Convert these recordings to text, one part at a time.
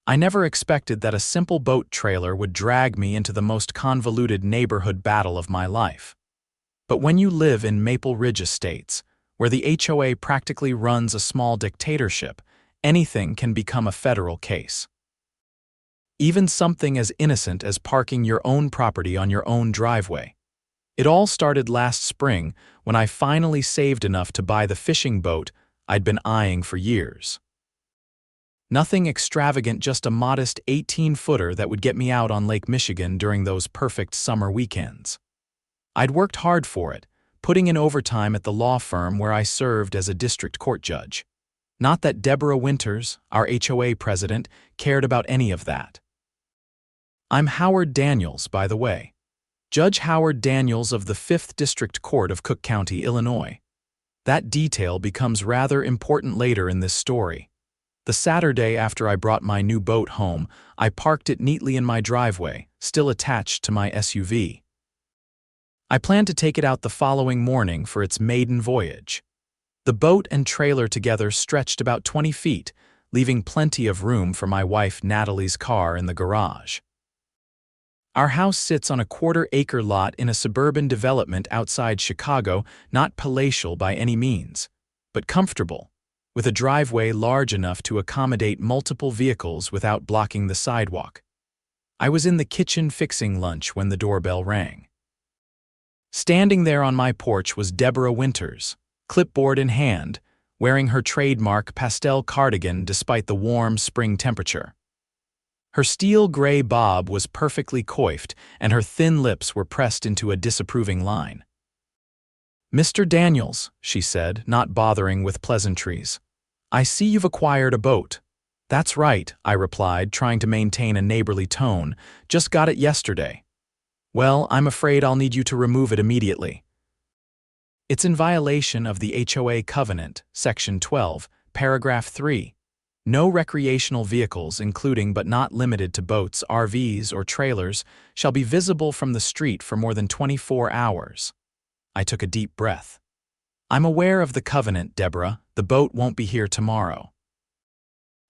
I never expected that a simple boat trailer would drag me into the most convoluted neighborhood battle of my life. But when you live in Maple Ridge Estates, where the HOA practically runs a small dictatorship, anything can become a federal case. Even something as innocent as parking your own property on your own driveway. It all started last spring when I finally saved enough to buy the fishing boat I'd been eyeing for years. Nothing extravagant, just a modest 18-footer that would get me out on Lake Michigan during those perfect summer weekends. I'd worked hard for it, putting in overtime at the law firm where I served as a district court judge. Not that Deborah Winters, our HOA president, cared about any of that. I'm Howard Daniels, by the way. Judge Howard Daniels of the 5th District Court of Cook County, Illinois. That detail becomes rather important later in this story. The Saturday after I brought my new boat home, I parked it neatly in my driveway, still attached to my SUV. I planned to take it out the following morning for its maiden voyage. The boat and trailer together stretched about 20 feet, leaving plenty of room for my wife Natalie's car in the garage. Our house sits on a quarter-acre lot in a suburban development outside Chicago, not palatial by any means, but comfortable, with a driveway large enough to accommodate multiple vehicles without blocking the sidewalk. I was in the kitchen fixing lunch when the doorbell rang. Standing there on my porch was Deborah Winters, clipboard in hand, wearing her trademark pastel cardigan despite the warm spring temperature. Her steel gray bob was perfectly coiffed, and her thin lips were pressed into a disapproving line. "Mr. Daniels," she said, not bothering with pleasantries, "I see you've acquired a boat." "That's right," I replied, trying to maintain a neighborly tone. "Just got it yesterday." "Well, I'm afraid I'll need you to remove it immediately." "It's in violation of the HOA covenant, Section 12, Paragraph 3. No recreational vehicles, including but not limited to boats, RVs, or trailers, shall be visible from the street for more than 24 hours. I took a deep breath. "I'm aware of the covenant, Deborah. The boat won't be here tomorrow."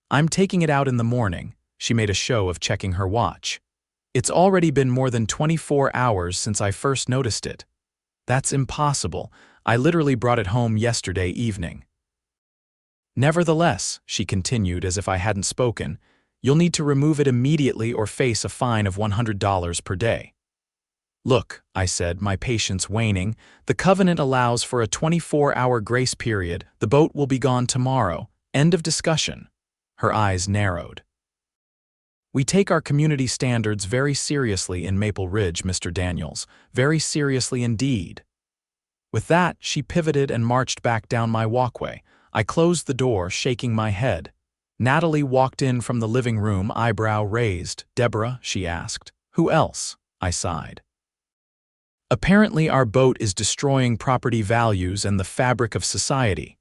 "I'm taking it out in the morning." She made a show of checking her watch. "It's already been more than 24 hours since I first noticed it." "That's impossible. I literally brought it home yesterday evening." "Nevertheless," she continued as if I hadn't spoken, "you'll need to remove it immediately or face a fine of $100 per day." "Look," I said, my patience waning, "the covenant allows for a 24-hour grace period. The boat will be gone tomorrow. End of discussion." Her eyes narrowed. "We take our community standards very seriously in Maple Ridge, Mr. Daniels, very seriously indeed." With that, she pivoted and marched back down my walkway. I closed the door, shaking my head. Natalie walked in from the living room, eyebrow raised. "Deborah," she asked. "Who else?" I sighed. "Apparently our boat is destroying property values and the fabric of society."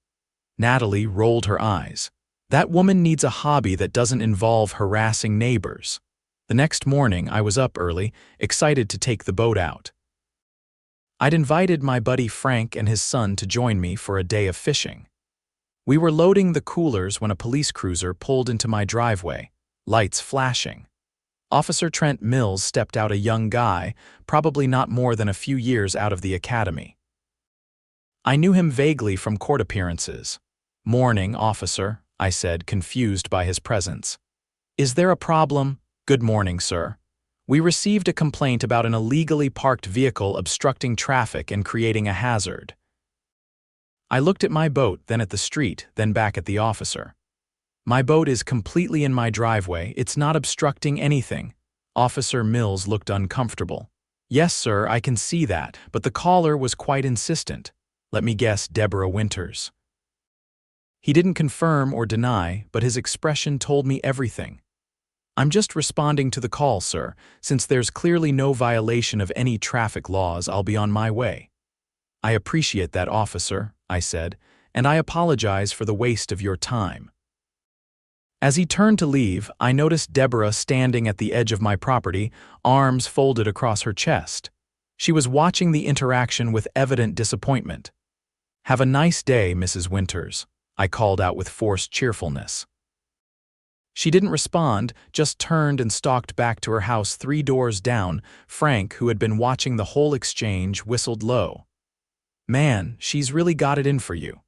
Natalie rolled her eyes. "That woman needs a hobby that doesn't involve harassing neighbors." The next morning, I was up early, excited to take the boat out. I'd invited my buddy Frank and his son to join me for a day of fishing. We were loading the coolers when a police cruiser pulled into my driveway, lights flashing. Officer Trent Mills stepped out, a young guy, probably not more than a few years out of the academy. I knew him vaguely from court appearances. "Morning, officer," I said, confused by his presence. "Is there a problem?" "Good morning, sir. We received a complaint about an illegally parked vehicle obstructing traffic and creating a hazard." I looked at my boat, then at the street, then back at the officer. "My boat is completely in my driveway. It's not obstructing anything." Officer Mills looked uncomfortable. "Yes, sir, I can see that, but the caller was quite insistent. Let me guess, Deborah Winters." He didn't confirm or deny, but his expression told me everything. "I'm just responding to the call, sir. Since there's clearly no violation of any traffic laws, I'll be on my way." "I appreciate that, officer," I said, "and I apologize for the waste of your time." As he turned to leave, I noticed Deborah standing at the edge of my property, arms folded across her chest. She was watching the interaction with evident disappointment. "Have a nice day, Mrs. Winters," I called out with forced cheerfulness. She didn't respond, just turned and stalked back to her house 3 doors down. Frank, who had been watching the whole exchange, whistled low. "Man, she's really got it in for you."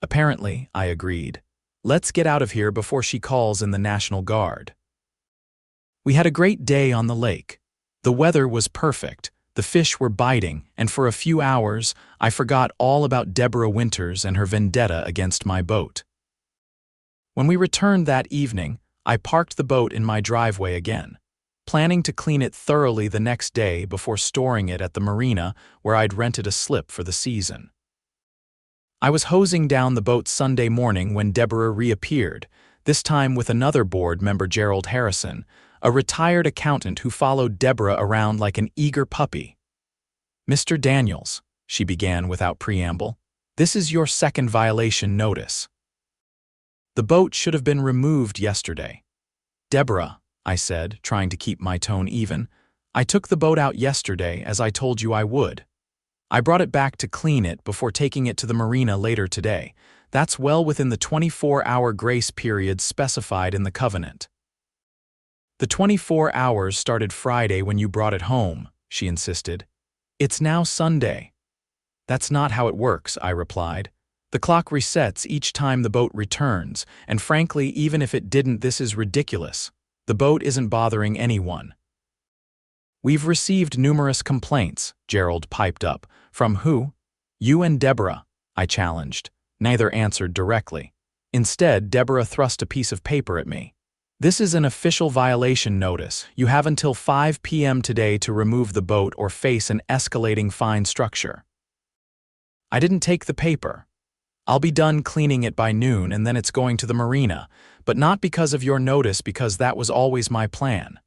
"Apparently," I agreed. "Let's get out of here before she calls in the National Guard." We had a great day on the lake. The weather was perfect, the fish were biting, and for a few hours, I forgot all about Deborah Winters and her vendetta against my boat. When we returned that evening, I parked the boat in my driveway again, planning to clean it thoroughly the next day before storing it at the marina where I'd rented a slip for the season. I was hosing down the boat Sunday morning when Deborah reappeared, this time with another board member, Gerald Harrison, a retired accountant who followed Deborah around like an eager puppy. "Mr. Daniels," she began without preamble, "this is your second violation notice. The boat should have been removed yesterday." "Deborah," I said, trying to keep my tone even, "I took the boat out yesterday as I told you I would. I brought it back to clean it before taking it to the marina later today. That's well within the 24-hour grace period specified in the covenant." "The 24 hours started Friday when you brought it home," she insisted. "It's now Sunday." "That's not how it works," I replied. "The clock resets each time the boat returns, and frankly, even if it didn't, this is ridiculous. The boat isn't bothering anyone." "We've received numerous complaints," Gerald piped up. "From who?" "You and Deborah," I challenged. Neither answered directly. Instead, Deborah thrust a piece of paper at me. "This is an official violation notice. You have until 5 p.m. today to remove the boat or face an escalating fine structure." I didn't take the paper. "I'll be done cleaning it by noon and then it's going to the marina, but not because of your notice, because that was always my plan."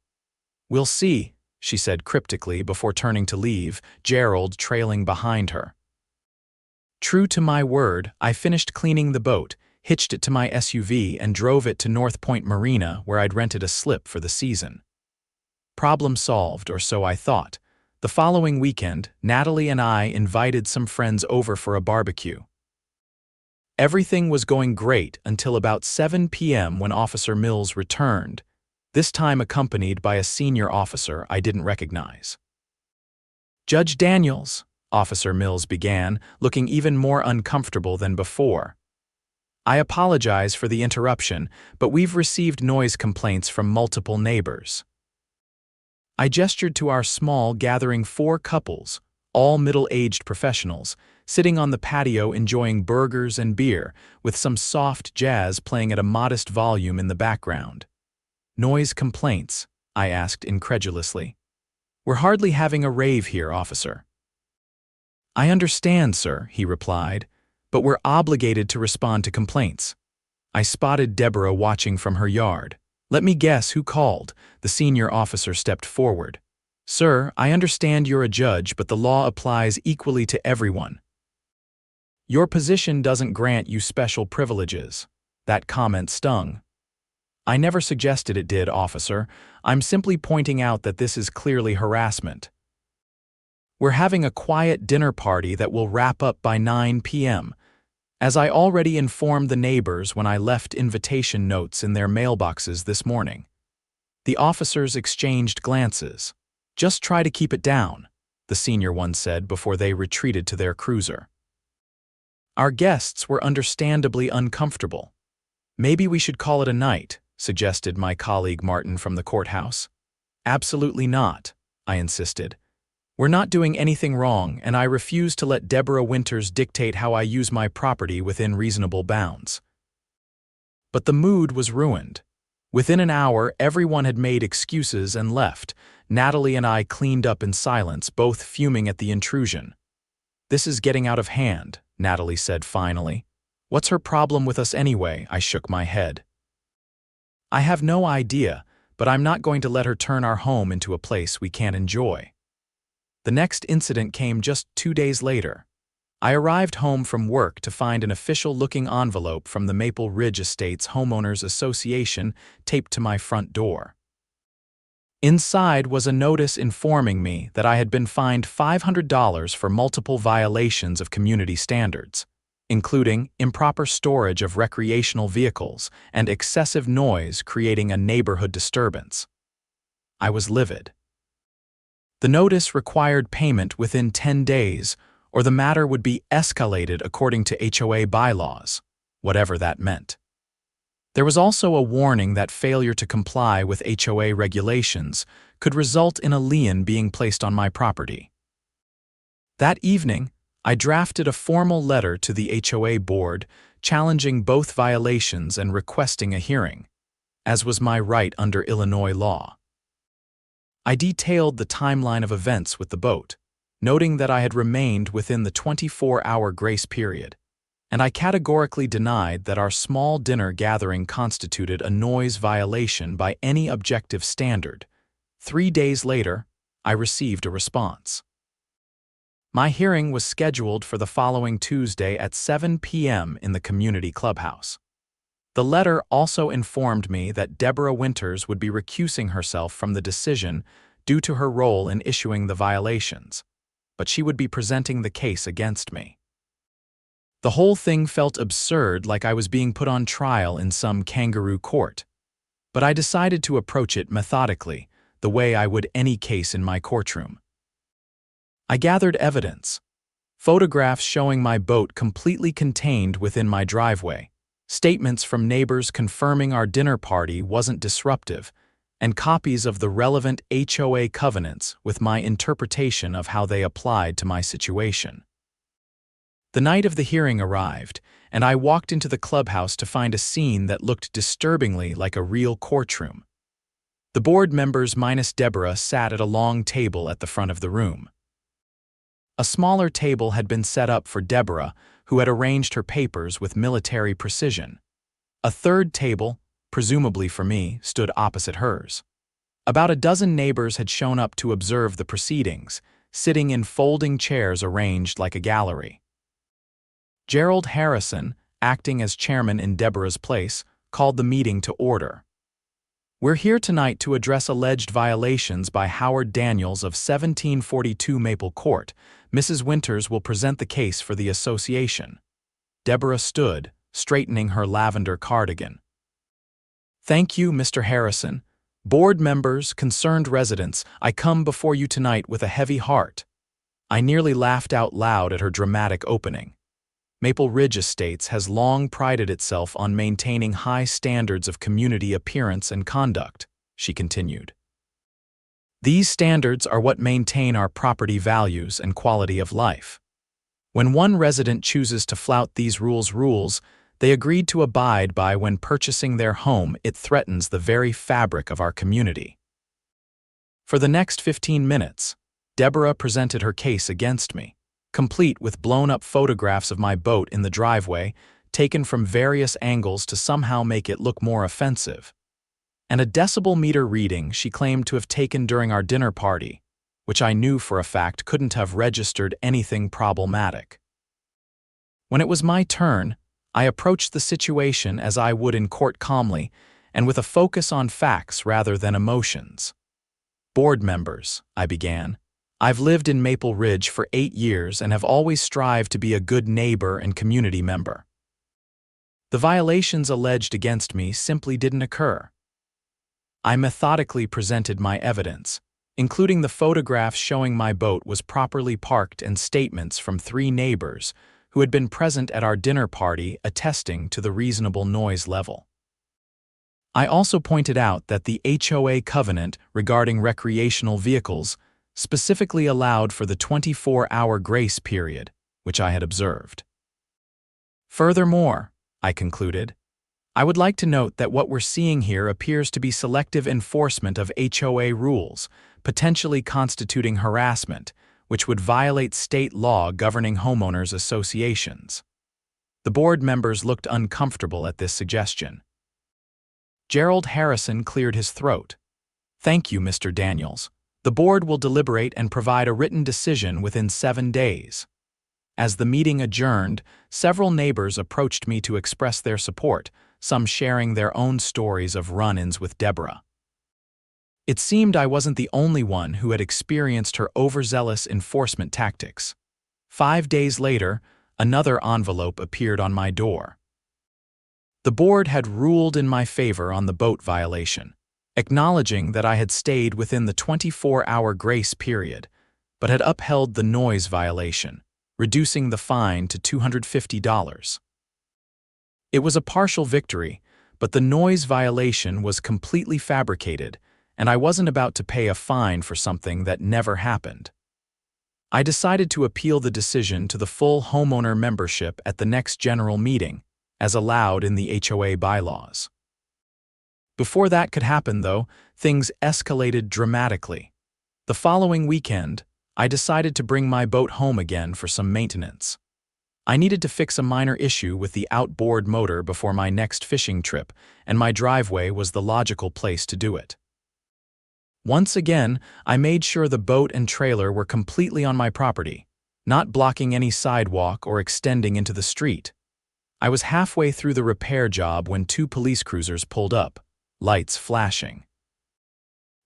"We'll see," she said cryptically before turning to leave, Gerald trailing behind her. True to my word, I finished cleaning the boat, hitched it to my SUV, and drove it to North Point Marina where I'd rented a slip for the season. Problem solved, or so I thought. The following weekend, Natalie and I invited some friends over for a barbecue. Everything was going great until about 7 p.m. when Officer Mills returned, this time accompanied by a senior officer I didn't recognize. "Judge Daniels," Officer Mills began, looking even more uncomfortable than before. "I apologize for the interruption, but we've received noise complaints from multiple neighbors." I gestured to our small gathering, 4 couples, all middle-aged professionals, sitting on the patio enjoying burgers and beer, with some soft jazz playing at a modest volume in the background. "Noise complaints?" I asked incredulously. "We're hardly having a rave here, officer." "I understand, sir," he replied, "but we're obligated to respond to complaints." I spotted Deborah watching from her yard. "Let me guess who called." The senior officer stepped forward. "Sir, I understand you're a judge, but the law applies equally to everyone. Your position doesn't grant you special privileges." That comment stung. "I never suggested it did, officer. I'm simply pointing out that this is clearly harassment. We're having a quiet dinner party that will wrap up by 9 p.m. As I already informed the neighbors when I left invitation notes in their mailboxes this morning." The officers exchanged glances. "Just try to keep it down," the senior one said before they retreated to their cruiser. Our guests were understandably uncomfortable. "Maybe we should call it a night," suggested my colleague Martin from the courthouse. "Absolutely not," I insisted. "We're not doing anything wrong, and I refuse to let Deborah Winters dictate how I use my property within reasonable bounds." But the mood was ruined. Within an hour, everyone had made excuses and left. Natalie and I cleaned up in silence, both fuming at the intrusion. "This is getting out of hand," Natalie said finally. "What's her problem with us anyway?" I shook my head. "I have no idea, but I'm not going to let her turn our home into a place we can't enjoy." The next incident came just 2 days later. I arrived home from work to find an official-looking envelope from the Maple Ridge Estates Homeowners Association taped to my front door. Inside was a notice informing me that I had been fined $500 for multiple violations of community standards. including improper storage of recreational vehicles and excessive noise creating a neighborhood disturbance. I was livid. The notice required payment within 10 days, or the matter would be escalated according to HOA bylaws, whatever that meant. There was also a warning that failure to comply with HOA regulations could result in a lien being placed on my property. That evening, I drafted a formal letter to the HOA board challenging both violations and requesting a hearing, as was my right under Illinois law. I detailed the timeline of events with the boat, noting that I had remained within the 24-hour grace period, and I categorically denied that our small dinner gathering constituted a noise violation by any objective standard. 3 days later, I received a response. My hearing was scheduled for the following Tuesday at 7 p.m. in the community clubhouse. The letter also informed me that Deborah Winters would be recusing herself from the decision due to her role in issuing the violations, but she would be presenting the case against me. The whole thing felt absurd, like I was being put on trial in some kangaroo court, but I decided to approach it methodically, the way I would any case in my courtroom. I gathered evidence, photographs showing my boat completely contained within my driveway, statements from neighbors confirming our dinner party wasn't disruptive, and copies of the relevant HOA covenants with my interpretation of how they applied to my situation. The night of the hearing arrived, and I walked into the clubhouse to find a scene that looked disturbingly like a real courtroom. The board members minus Deborah sat at a long table at the front of the room. A smaller table had been set up for Deborah, who had arranged her papers with military precision. A third table, presumably for me, stood opposite hers. About a dozen neighbors had shown up to observe the proceedings, sitting in folding chairs arranged like a gallery. Gerald Harrison, acting as chairman in Deborah's place, called the meeting to order. We're here tonight to address alleged violations by Howard Daniels of 1742 Maple Court. Mrs. Winters will present the case for the association. Deborah stood, straightening her lavender cardigan. Thank you, Mr. Harrison. Board members, concerned residents, I come before you tonight with a heavy heart. I nearly laughed out loud at her dramatic opening. Maple Ridge Estates has long prided itself on maintaining high standards of community appearance and conduct, she continued. These standards are what maintain our property values and quality of life. When one resident chooses to flout these rules they agreed to abide by when purchasing their home, it threatens the very fabric of our community. For the next 15 minutes, Deborah presented her case against me, complete with blown-up photographs of my boat in the driveway, taken from various angles to somehow make it look more offensive, and a decibel meter reading she claimed to have taken during our dinner party, which I knew for a fact couldn't have registered anything problematic. When it was my turn, I approached the situation as I would in court, calmly and with a focus on facts rather than emotions. Board members, I began. I've lived in Maple Ridge for 8 years and have always strived to be a good neighbor and community member. The violations alleged against me simply didn't occur. I methodically presented my evidence, including the photographs showing my boat was properly parked and statements from 3 neighbors who had been present at our dinner party attesting to the reasonable noise level. I also pointed out that the HOA covenant regarding recreational vehicles specifically allowed for the 24-hour grace period, which I had observed. Furthermore, I concluded, I would like to note that what we're seeing here appears to be selective enforcement of HOA rules, potentially constituting harassment, which would violate state law governing homeowners associations. The board members looked uncomfortable at this suggestion. Gerald Harrison cleared his throat. Thank you, Mr. Daniels. The board will deliberate and provide a written decision within 7 days. As the meeting adjourned, several neighbors approached me to express their support, some sharing their own stories of run-ins with Deborah. It seemed I wasn't the only one who had experienced her overzealous enforcement tactics. 5 days later, Another envelope appeared on my door. The board had ruled in my favor on the boat violation, acknowledging that I had stayed within the 24-hour grace period, but had upheld the noise violation, reducing the fine to $250. It was a partial victory, but the noise violation was completely fabricated, and I wasn't about to pay a fine for something that never happened. I decided to appeal the decision to the full homeowner membership at the next general meeting, as allowed in the HOA bylaws. Before that could happen, though, things escalated dramatically. The following weekend, I decided to bring my boat home again for some maintenance. I needed to fix a minor issue with the outboard motor before my next fishing trip, and my driveway was the logical place to do it. Once again, I made sure the boat and trailer were completely on my property, not blocking any sidewalk or extending into the street. I was halfway through the repair job when 2 police cruisers pulled up, lights flashing.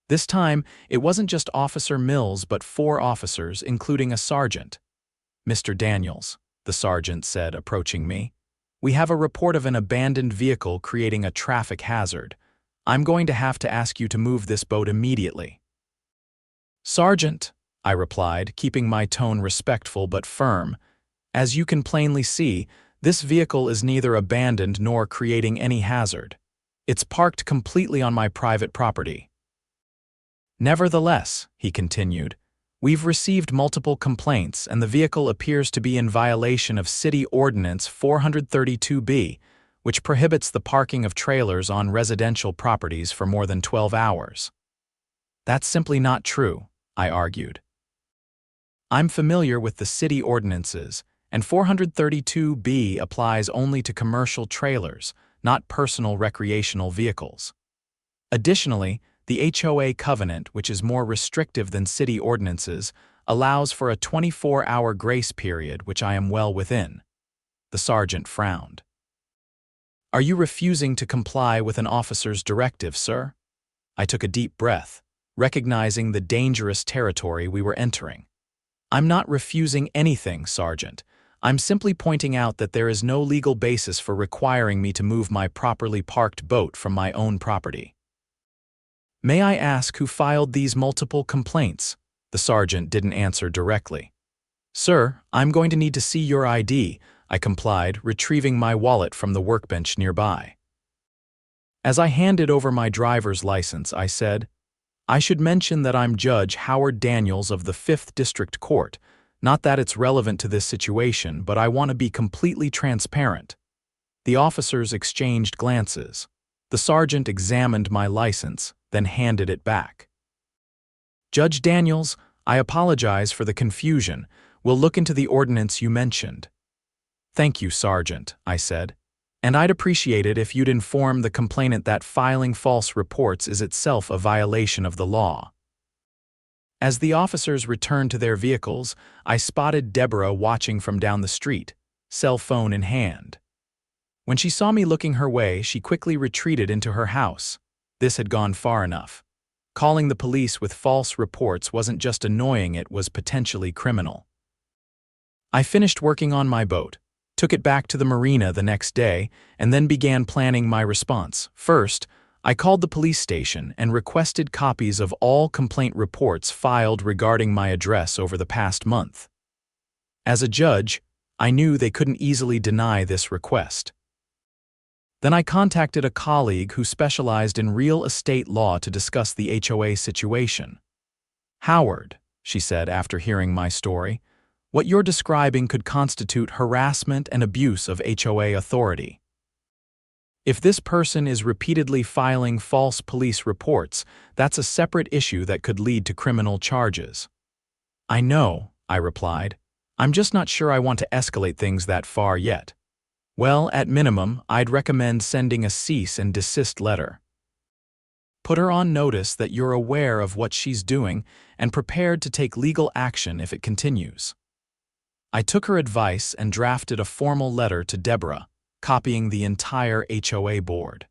This time, it wasn't just Officer Mills but 4 officers, including a sergeant. "Mr. Daniels," the sergeant said, approaching me, "we have a report of an abandoned vehicle creating a traffic hazard. I'm going to have to ask you to move this boat immediately." "Sergeant," I replied, keeping my tone respectful but firm, "as you can plainly see, this vehicle is neither abandoned nor creating any hazard. It's parked completely on my private property." "Nevertheless," he continued, "we've received multiple complaints and the vehicle appears to be in violation of City Ordinance 432B, which prohibits the parking of trailers on residential properties for more than 12 hours. "That's simply not true," I argued. "I'm familiar with the city ordinances, and 432B applies only to commercial trailers, not personal recreational vehicles. Additionally, the HOA covenant, which is more restrictive than city ordinances, allows for a 24-hour grace period, which I am well within." The sergeant frowned. "Are you refusing to comply with an officer's directive, sir?" I took a deep breath, recognizing the dangerous territory we were entering. "I'm not refusing anything, Sergeant. I'm simply pointing out that there is no legal basis for requiring me to move my properly parked boat from my own property." "May I ask who filed these multiple complaints?" The sergeant didn't answer directly. "Sir, I'm going to need to see your ID," I complied, retrieving my wallet from the workbench nearby. As I handed over my driver's license, I said, "I should mention that I'm Judge Howard Daniels of the 5th District Court. Not that it's relevant to this situation, but I want to be completely transparent." The officers exchanged glances. The sergeant examined my license, then handed it back. "Judge Daniels, I apologize for the confusion. We'll look into the ordinance you mentioned." "Thank you, Sergeant," I said, "and I'd appreciate it if you'd inform the complainant that filing false reports is itself a violation of the law." As the officers returned to their vehicles, I spotted Deborah watching from down the street, cell phone in hand. When she saw me looking her way, she quickly retreated into her house. This had gone far enough. Calling the police with false reports wasn't just annoying, it was potentially criminal. I finished working on my boat, took it back to the marina the next day, and then began planning my response. First, I called the police station and requested copies of all complaint reports filed regarding my address over the past month. As a judge, I knew they couldn't easily deny this request. Then I contacted a colleague who specialized in real estate law to discuss the HOA situation. "Howard," she said after hearing my story, "what you're describing could constitute harassment and abuse of HOA authority. If this person is repeatedly filing false police reports, that's a separate issue that could lead to criminal charges." "I know," I replied. "I'm just not sure I want to escalate things that far yet." "Well, at minimum, I'd recommend sending a cease and desist letter. Put her on notice that you're aware of what she's doing and prepared to take legal action if it continues." I took her advice and drafted a formal letter to Deborah, copying the entire HOA board.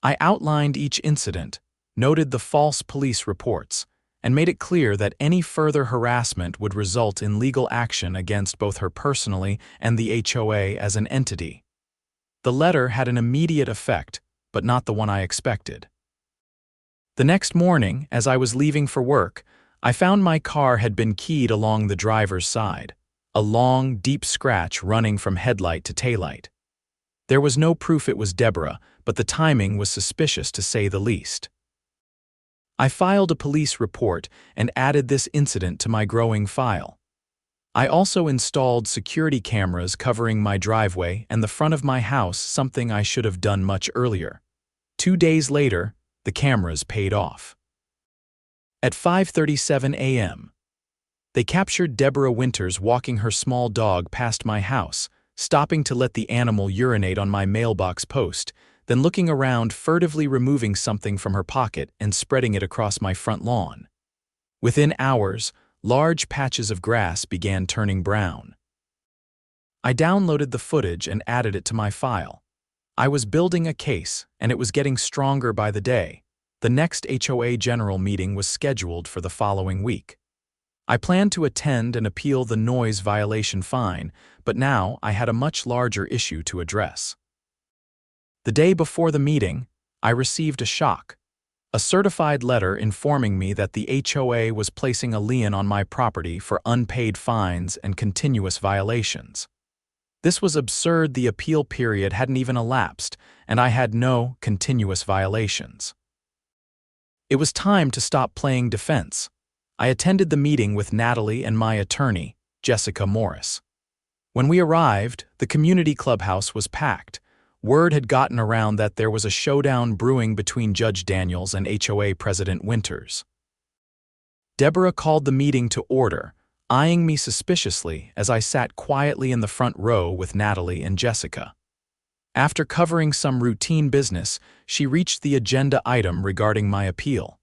I outlined each incident, noted the false police reports, and made it clear that any further harassment would result in legal action against both her personally and the HOA as an entity. The letter had an immediate effect, but not the one I expected. The next morning, as I was leaving for work, I found my car had been keyed along the driver's side, a long, deep scratch running from headlight to taillight. There was no proof it was Deborah, but the timing was suspicious to say the least. I filed a police report and added this incident to my growing file. I also installed security cameras covering my driveway and the front of my house, something I should have done much earlier. 2 days later, the cameras paid off. At 5:37 a.m., they captured Deborah Winters walking her small dog past my house, stopping to let the animal urinate on my mailbox post, then looking around, furtively removing something from her pocket and spreading it across my front lawn. Within hours, large patches of grass began turning brown. I downloaded the footage and added it to my file. I was building a case, and it was getting stronger by the day. The next HOA general meeting was scheduled for the following week. I planned to attend and appeal the noise violation fine, but now I had a much larger issue to address. The day before the meeting, I received a shock. A certified letter informing me that the HOA was placing a lien on my property for unpaid fines and continuous violations. This was absurd. The appeal period hadn't even elapsed, and I had no continuous violations. It was time to stop playing defense. I attended the meeting with Natalie and my attorney, Jessica Morris. When we arrived, the community clubhouse was packed. Word had gotten around that there was a showdown brewing between Judge Daniels and HOA President Winters. Deborah called the meeting to order, eyeing me suspiciously as I sat quietly in the front row with Natalie and Jessica. After covering some routine business, she reached the agenda item regarding my appeal.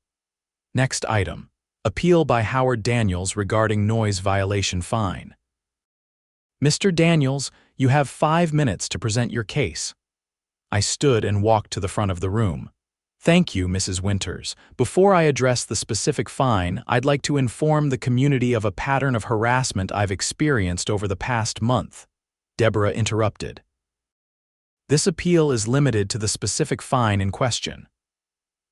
Next item: appeal by Howard Daniels regarding noise violation fine. Mr. Daniels, you have 5 minutes to present your case. I stood and walked to the front of the room. Thank you, Mrs. Winters. Before I address the specific fine, I'd like to inform the community of a pattern of harassment I've experienced over the past month. Deborah interrupted. This appeal is limited to the specific fine in question.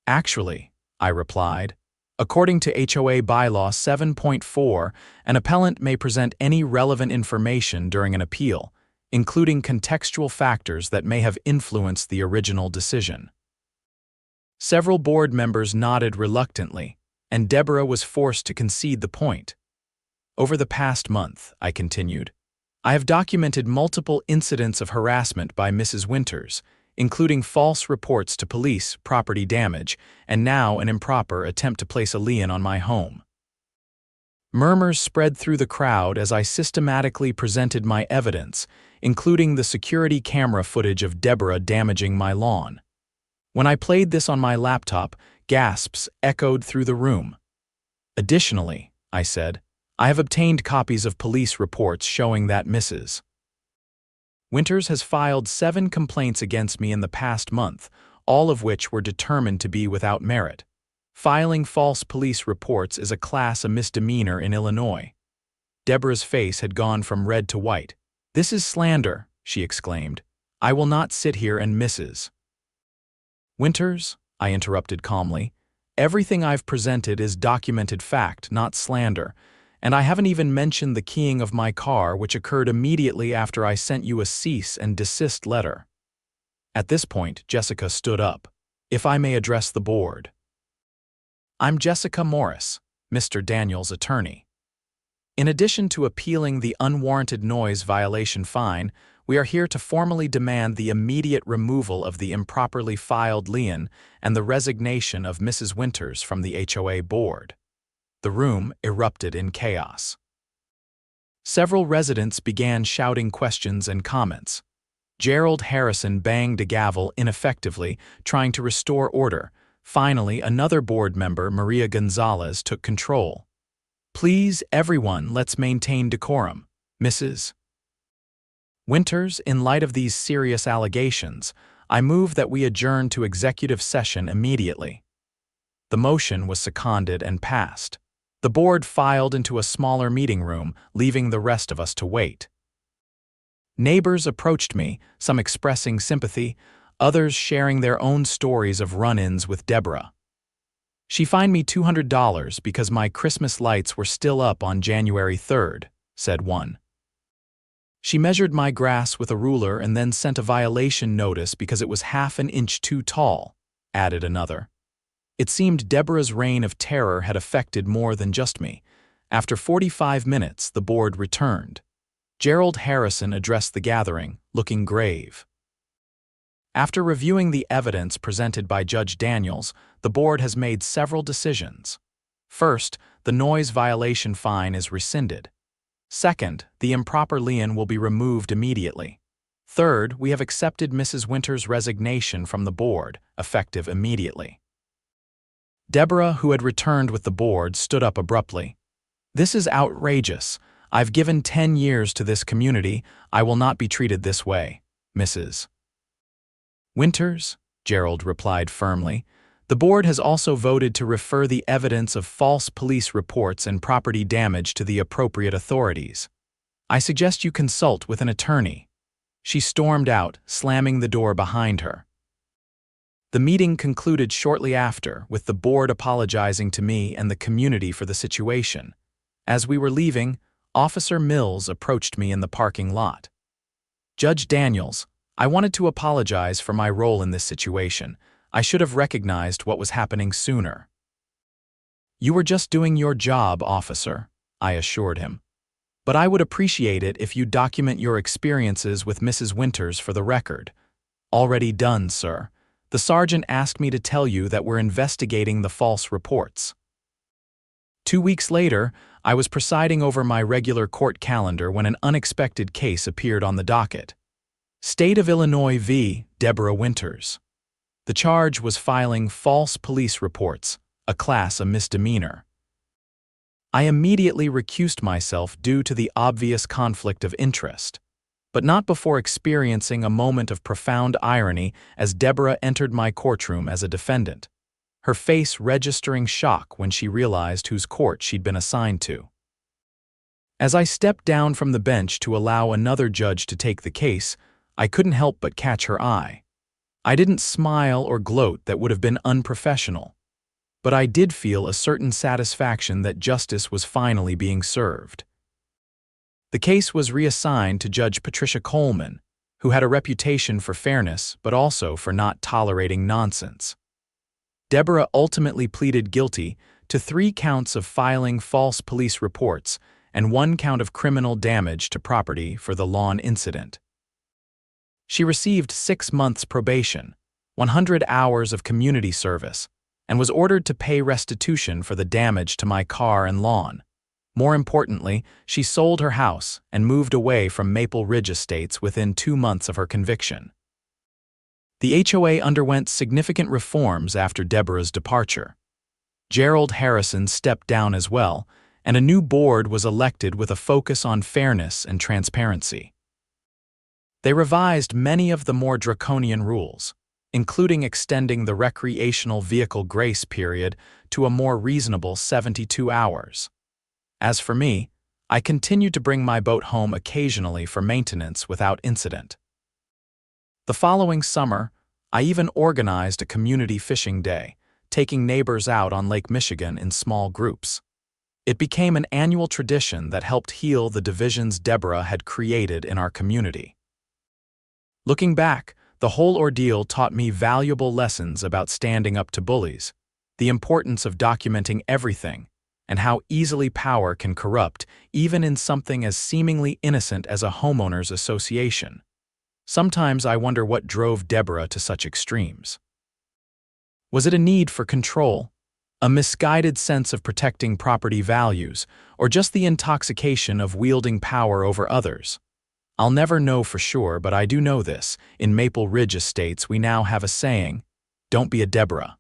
Actually, I replied, according to HOA Bylaw 7.4, an appellant may present any relevant information during an appeal, including contextual factors that may have influenced the original decision. Several board members nodded reluctantly, and Deborah was forced to concede the point. Over the past month, I continued, I have documented multiple incidents of harassment by Mrs. Winters, including false reports to police, property damage, and now an improper attempt to place a lien on my home. Murmurs spread through the crowd as I systematically presented my evidence, including the security camera footage of Deborah damaging my lawn. When I played this on my laptop, gasps echoed through the room. Additionally, I said, I have obtained copies of police reports showing that Mrs. Winters has filed 7 complaints against me in the past month, all of which were determined to be without merit. Filing false police reports is a misdemeanor in Illinois. Deborah's face had gone from red to white. This is slander, she exclaimed. I will not sit here and Mrs. Winters, I interrupted calmly, everything I've presented is documented fact, not slander, and I haven't even mentioned the keying of my car, which occurred immediately after I sent you a cease and desist letter. At this point, Jessica stood up. If I may address the board. I'm Jessica Morris, Mr. Daniels' attorney. In addition to appealing the unwarranted noise violation fine, we are here to formally demand the immediate removal of the improperly filed lien and the resignation of Mrs. Winters from the HOA board. The room erupted in chaos. Several residents began shouting questions and comments. Gerald Harrison banged a gavel ineffectively, trying to restore order. Finally, another board member, Maria Gonzalez, took control. Please, everyone, let's maintain decorum. Mrs. Winters, in light of these serious allegations, I move that we adjourn to executive session immediately. The motion was seconded and passed. The board filed into a smaller meeting room, leaving the rest of us to wait. Neighbors approached me, some expressing sympathy, others sharing their own stories of run-ins with Deborah. "She fined me $200 because my Christmas lights were still up on January 3rd, said one. "She measured my grass with a ruler and then sent a violation notice because it was half an inch too tall," added another. It seemed Deborah's reign of terror had affected more than just me. After 45 minutes, the board returned. Gerald Harrison addressed the gathering, looking grave. After reviewing the evidence presented by Judge Daniels, the board has made several decisions. First, the noise violation fine is rescinded. Second, the improper lien will be removed immediately. Third, we have accepted Mrs. Winters' resignation from the board, effective immediately. Deborah, who had returned with the board, stood up abruptly. "This is outrageous. I've given 10 years to this community. I will not be treated this way, Mrs. Winters," Gerald replied firmly. "The board has also voted to refer the evidence of false police reports and property damage to the appropriate authorities. I suggest you consult with an attorney." She stormed out, slamming the door behind her. The meeting concluded shortly after, with the board apologizing to me and the community for the situation. As we were leaving, Officer Mills approached me in the parking lot. "Judge Daniels, I wanted to apologize for my role in this situation. I should have recognized what was happening sooner." "You were just doing your job, officer," I assured him. "But I would appreciate it if you document your experiences with Mrs. Winters for the record." "Already done, sir. The sergeant asked me to tell you that we're investigating the false reports." 2 weeks later, I was presiding over my regular court calendar when an unexpected case appeared on the docket. State of Illinois v. Deborah Winters. The charge was filing false police reports, a misdemeanor. I immediately recused myself due to the obvious conflict of interest, but not before experiencing a moment of profound irony as Deborah entered my courtroom as a defendant, her face registering shock when she realized whose court she'd been assigned to. As I stepped down from the bench to allow another judge to take the case, I couldn't help but catch her eye. I didn't smile or gloat, that would have been unprofessional, but I did feel a certain satisfaction that justice was finally being served. The case was reassigned to Judge Patricia Coleman, who had a reputation for fairness but also for not tolerating nonsense. Deborah ultimately pleaded guilty to 3 counts of filing false police reports and 1 count of criminal damage to property for the lawn incident. She received 6 months probation, 100 hours of community service, and was ordered to pay restitution for the damage to my car and lawn. More importantly, she sold her house and moved away from Maple Ridge Estates within 2 months of her conviction. The HOA underwent significant reforms after Deborah's departure. Gerald Harrison stepped down as well, and a new board was elected with a focus on fairness and transparency. They revised many of the more draconian rules, including extending the recreational vehicle grace period to a more reasonable 72 hours. As for me, I continued to bring my boat home occasionally for maintenance without incident. The following summer, I even organized a community fishing day, taking neighbors out on Lake Michigan in small groups. It became an annual tradition that helped heal the divisions Deborah had created in our community. Looking back, the whole ordeal taught me valuable lessons about standing up to bullies, the importance of documenting everything, and how easily power can corrupt even in something as seemingly innocent as a homeowners association. Sometimes I wonder what drove Deborah to such extremes. Was it a need for control, a misguided sense of protecting property values, or just the intoxication of wielding power over others? I'll never know for sure, but I do know this. In Maple Ridge Estates, we now have a saying, "Don't be a Deborah."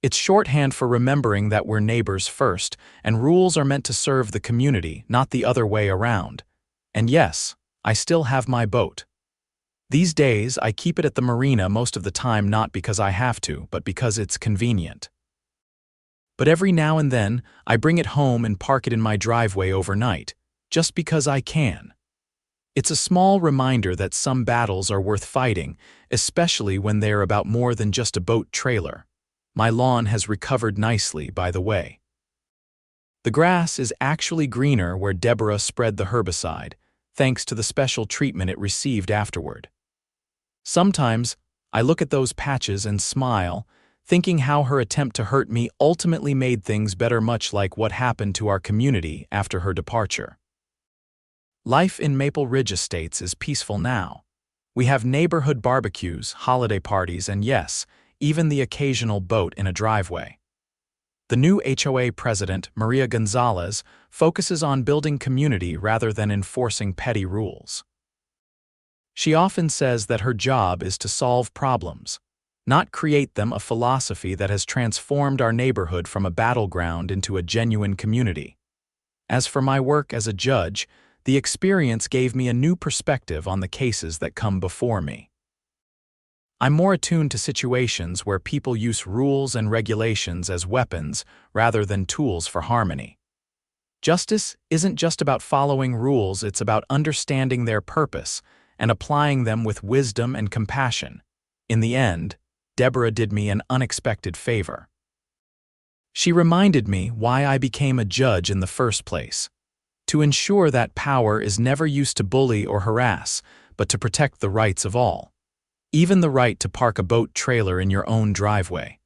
It's shorthand for remembering that we're neighbors first, and rules are meant to serve the community, not the other way around. And yes, I still have my boat. These days, I keep it at the marina most of the time, not because I have to, but because it's convenient. but every now and then I bring it home and park it in my driveway overnight, just because I can. It's a small reminder that some battles are worth fighting, especially when they're about more than just a boat trailer. My lawn has recovered nicely, by the way. The grass is actually greener where Deborah spread the herbicide, thanks to the special treatment it received afterward. Sometimes I look at those patches and smile, thinking how her attempt to hurt me ultimately made things better, much like what happened to our community after her departure. Life in Maple Ridge Estates is peaceful now. We have neighborhood barbecues, holiday parties, and yes, even the occasional boat in a driveway. The new HOA president, Maria Gonzalez, focuses on building community rather than enforcing petty rules. She often says that her job is to solve problems, not create them, a philosophy that has transformed our neighborhood from a battleground into a genuine community. As for my work as a judge, the experience gave me a new perspective on the cases that come before me. I'm more attuned to situations where people use rules and regulations as weapons rather than tools for harmony. Justice isn't just about following rules, it's about understanding their purpose and applying them with wisdom and compassion. In the end, Deborah did me an unexpected favor. She reminded me why I became a judge in the first place: to ensure that power is never used to bully or harass, but to protect the rights of all. Even the right to park a boat trailer in your own driveway.